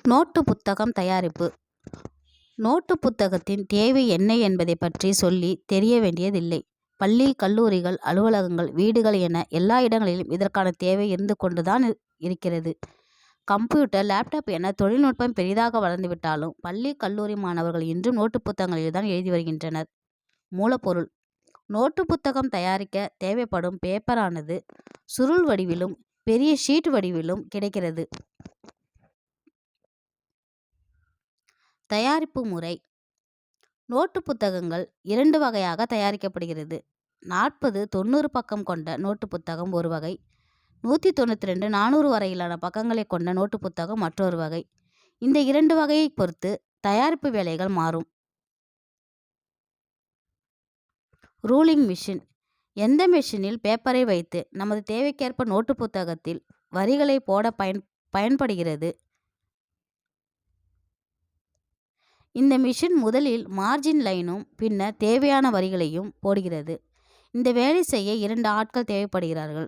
Note புத்தகம் தயாரிப்பு. Note புத்தகத்தின் தேவை என்ன என்பதை பற்றி சொல்லி தெரிய வேண்டியதில்லை. பள்ளி, கல்லூரிகள், அலுவலகங்கள், வீடுகள் என எல்லா இடங்களிலும் இதற்கான தேவை இருந்து கொண்டுதான் இருக்கிறது. கம்ப்யூட்டர், லேப்டாப் என தொழில்நுட்பம் பெரிதாக வளர்ந்துவிட்டாலும் பள்ளி, கல்லூரி மாணவர்கள் இன்றும் நோட்டு புத்தகங்களில்தான் எழுதி வருகின்றனர். மூலப்பொருள்: நோட்டு புத்தகம் தயாரிக்க தேவைப்படும் பேப்பரானது சுருள் வடிவிலும் பெரிய ஷீட் வடிவிலும் கிடைக்கிறது. தயாரிப்பு முறை: நோட்டு புத்தகங்கள் 2 வகையாக தயாரிக்கப்படுகிறது. 40-90 பக்கம் கொண்ட நோட்டு புத்தகம் ஒரு வகை, 192-400 வரையிலான பக்கங்களை கொண்ட நோட்டு புத்தகம் மற்றொரு வகை. இந்த 2 வகையை பொறுத்து தயாரிப்பு வேலைகள் மாறும். ரூலிங் மிஷின்: எந்த மெஷினில் பேப்பரை வைத்து நமது தேவைக்கேற்ப நோட்டு புத்தகத்தில் வரிகளை போட பயன்படுகிறது. இந்த மிஷின் முதலில் மார்ஜின் லைனும் பின்னர் தேவையான வரிகளையும் போடுகிறது. இந்த வேலை செய்ய 2 ஆட்கள் தேவைப்படுகிறார்கள்.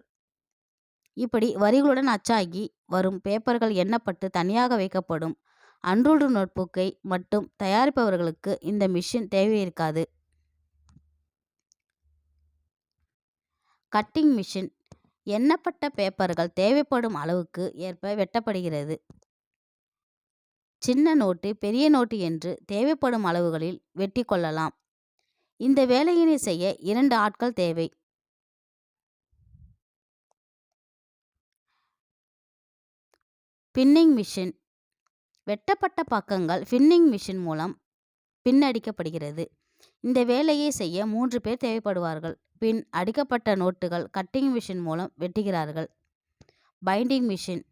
இப்படி வரிகளுடன் அச்சாகி வரும் பேப்பர்கள் எண்ணப்பட்டு தனியாக வைக்கப்படும். அன்ரூல்டு நோட்புக்கை மட்டும் தயாரிப்பவர்களுக்கு இந்த மிஷின் தேவையிருக்காது. கட்டிங் மிஷின்: எண்ணப்பட்ட பேப்பர்கள் தேவைப்படும் அளவுக்கு ஏற்ப வெட்டப்படுகிறது. சின்ன நோட்டு, பெரிய நோட்டு என்று தேவைப்படும் அளவுகளில் வெட்டி கொள்ளலாம். இந்த வேலையினை செய்ய 2 ஆட்கள் தேவை. பின்னிங் மிஷின்: வெட்டப்பட்ட பக்கங்கள் பின்னிங் மிஷின் மூலம் பின்னடிக்கப்படுகிறது. இந்த வேலையை செய்ய 3 பேர் தேவைப்படுவார்கள். பின் அடிக்கப்பட்ட நோட்டுகள் கட்டிங் மிஷின் மூலம் வெட்டுகிறார்கள். பைண்டிங் மிஷின்: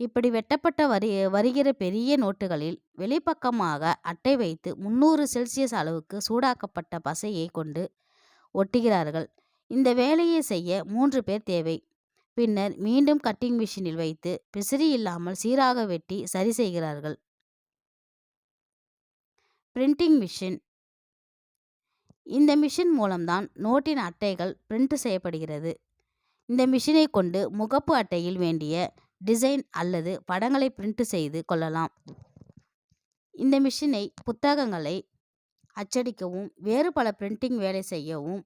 இப்படி வெட்டப்பட்ட வருகிற பெரிய நோட்டுகளில் வெளிப்பக்கமாக அட்டை வைத்து 300 செல்சியஸ் அளவுக்கு சூடாக்கப்பட்ட பசையை கொண்டு ஒட்டுகிறார்கள். இந்த வேலையை செய்ய 3 பேர் தேவை. பின்னர் மீண்டும் கட்டிங் மிஷினில் வைத்து பிசிறி இல்லாமல் சீராக வெட்டி சரி செய்கிறார்கள். பிரிண்டிங் மிஷின்: இந்த மிஷின் மூலம்தான் நோட்டின் அட்டைகள் பிரிண்ட் செய்யப்படுகிறது. இந்த மிஷினை கொண்டு முகப்பு அட்டையில் வேண்டிய டிசைன் அல்லது படங்களை பிரிண்ட் செய்து கொள்ளலாம். இந்த மிஷினை புத்தகங்களை அச்சடிக்கவும் வேறு பல பிரிண்டிங் வேலை செய்யவும்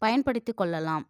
பயன்படுத்தி கொள்ளலாம்.